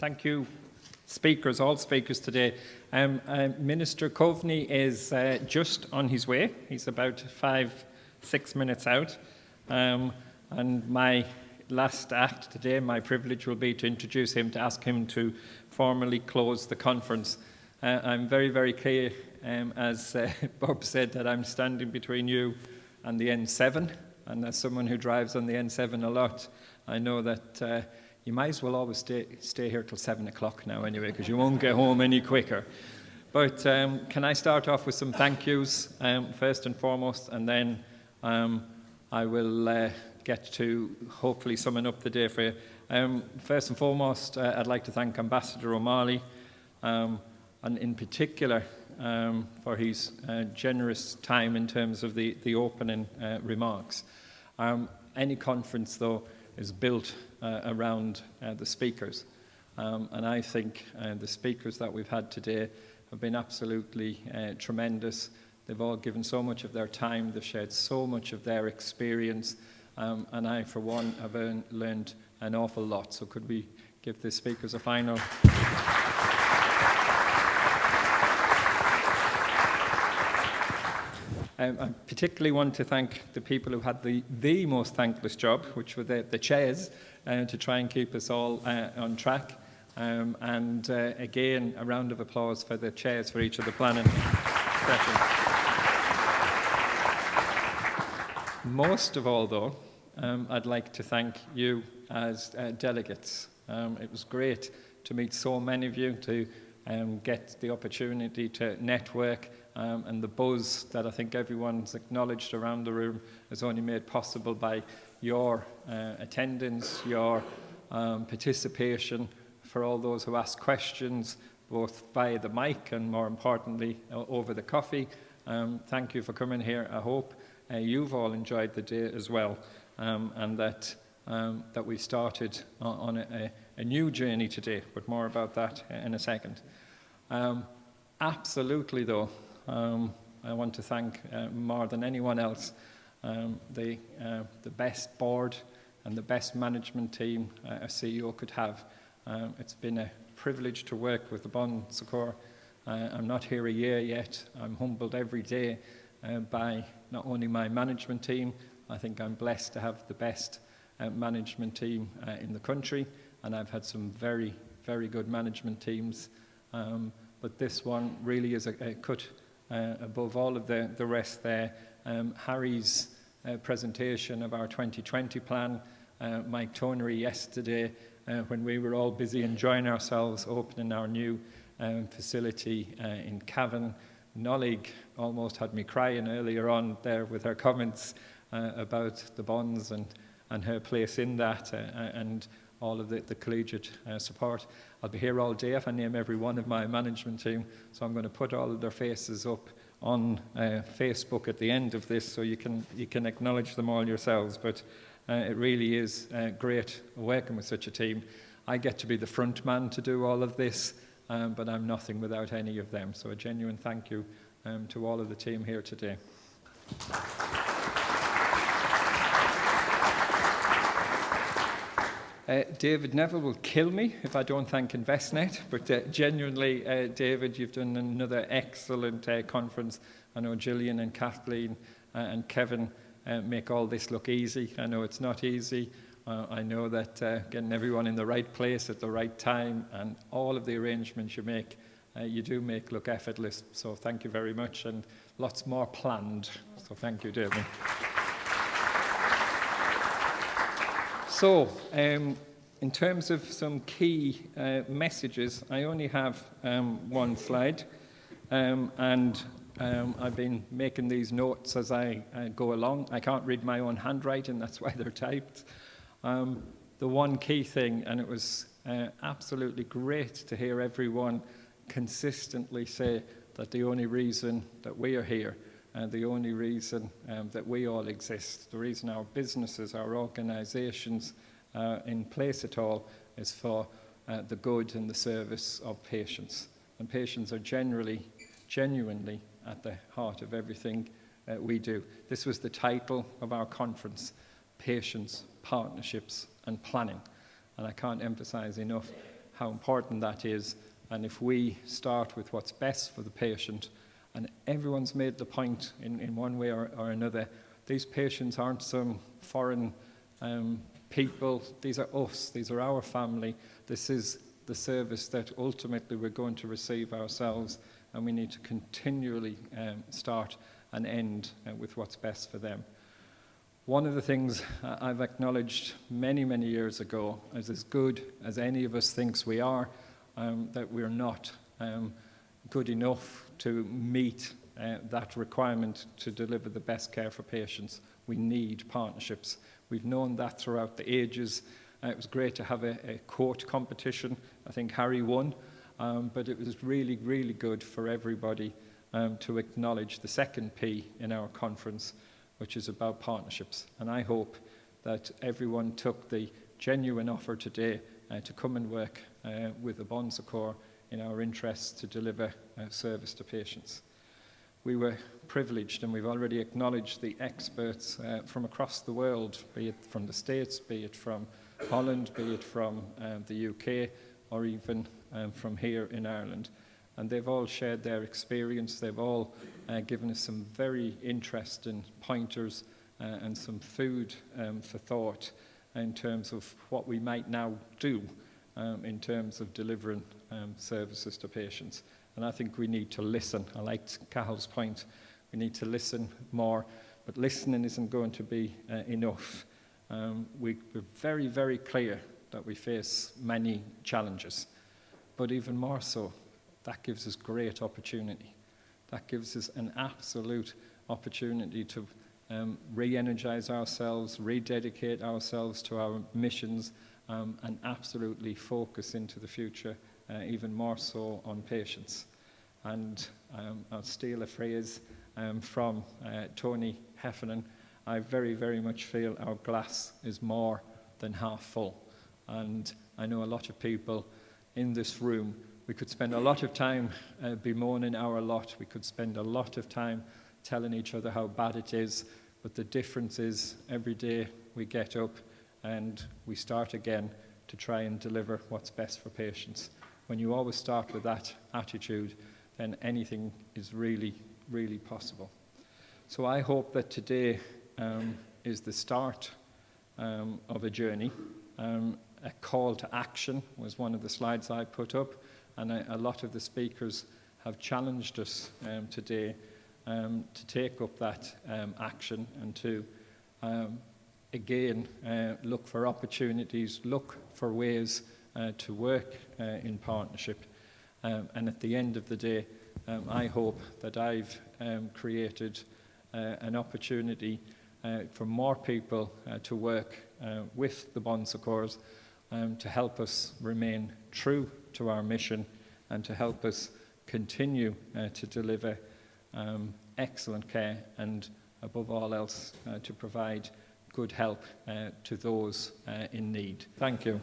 Thank you, speakers, all speakers today. Minister Coveney is just on his way. He's about 5-6 minutes out. And my last act today, my privilege will be to introduce him, to ask him to formally close the conference. I'm very, very clear, as Bob said, that I'm standing between you and the N7. And as someone who drives on the N7 a lot, I know that you might as well always stay here till 7 o'clock now anyway, because you won't get home any quicker. But can I start off with some thank yous first and foremost, and then I will get to hopefully summing up the day for you. First and foremost, I'd like to thank Ambassador O'Malley, and in particular for his generous time in terms of the opening remarks. Any conference, though, is built around the speakers. And I think the speakers that we've had today have been absolutely tremendous. They've all given so much of their time, they've shared so much of their experience, and I, for one, have learned an awful lot. So could we give the speakers a final... I particularly want to thank the people who had the most thankless job, which were the chairs, to try and keep us all on track. And again, a round of applause for the chairs for each of the planning sessions. Most of all, though, I'd like to thank you as delegates. It was great to meet so many of you, to get the opportunity to network, and the buzz that I think everyone's acknowledged around the room is only made possible by your attendance, your participation, for all those who ask questions, both via the mic and, more importantly, over the coffee. Thank you for coming here. I hope you've all enjoyed the day as well, and that we started on a new journey today, but more about that in a second. Absolutely, though, I want to thank more than anyone else the best board and the best management team a CEO could have. It's been a privilege to work with the Bond Secours. I'm not here a year yet. I'm humbled every day by not only my management team. I think I'm blessed to have the best management team in the country, and I've had some very, very good management teams. But this one really is a cut above all of the rest there. Harry's presentation of our 2020 plan, Mike Tonery yesterday, when we were all busy enjoying ourselves, opening our new facility in Cavan. Nolig almost had me crying earlier on there with her comments about the bonds and her place in that, and all of the collegiate support. I'll be here all day if I name every one of my management team, so I'm going to put all of their faces up on Facebook at the end of this, so you can acknowledge them all yourselves. But it really is great working with such a team. I get to be the front man to do all of this, but I'm nothing without any of them. So a genuine thank you to all of the team here today. David Neville will kill me if I don't thank InvestNet, but genuinely, David, you've done another excellent conference. I know Gillian and Kathleen and Kevin make all this look easy. I know it's not easy. I know that getting everyone in the right place at the right time and all of the arrangements you make, you do make look effortless. So thank you very much, and lots more planned. So thank you, David. So, in terms of some key messages, I only have one slide, and I've been making these notes as I go along. I can't read my own handwriting, that's why they're typed. The one key thing, and it was absolutely great to hear everyone consistently say that the only reason that we are here, the only reason that we all exist, the reason our businesses, our organisations in place at all, is for the good and the service of patients. And patients are genuinely at the heart of everything we do. This was the title of our conference, Patients, Partnerships and Planning. And I can't emphasise enough how important that is. And if we start with what's best for the patient, and everyone's made the point in one way or another, these patients aren't some foreign people. These are us. These are our family. This is the service that ultimately we're going to receive ourselves, and we need to continually start and end with what's best for them. One of the things I've acknowledged many, many years ago is, as good as any of us thinks we are, that we're not good enough to meet that requirement to deliver the best care for patients. We need partnerships. We've known that throughout the ages. It was great to have a quote competition. I think Harry won, but it was really, really good for everybody to acknowledge the second P in our conference, which is about partnerships. And I hope that everyone took the genuine offer today to come and work with the Bon Secours in our interests to deliver service to patients. We were privileged, and we've already acknowledged the experts from across the world, be it from the States, be it from Holland, be it from the UK, or even from here in Ireland. And they've all shared their experience. They've all given us some very interesting pointers and some food for thought in terms of what we might now do in terms of delivering services to patients. And I think we need to listen. I liked Cahill's point. We need to listen more, but listening isn't going to be enough. We're very, very clear that we face many challenges, but even more so, that gives us great opportunity. That gives us an absolute opportunity to re-energize ourselves, rededicate ourselves to our missions, and absolutely focus into the future, even more so on patients. And I'll steal a phrase from Tony Heffernan. I very, very much feel our glass is more than half full. And I know a lot of people in this room, we could spend a lot of time bemoaning our lot. We could spend a lot of time telling each other how bad it is. But the difference is every day we get up and we start again to try and deliver what's best for patients. When you always start with that attitude, then anything is really, really possible. So I hope that today is the start of a journey. A call to action was one of the slides I put up, and a lot of the speakers have challenged us today to take up that action and to again look for opportunities, look for ways to work in partnership. And at the end of the day, I hope that I've created an opportunity for more people to work with the Bon Secours to help us remain true to our mission and to help us continue to deliver excellent care and, above all else, to provide good help to those in need. Thank you.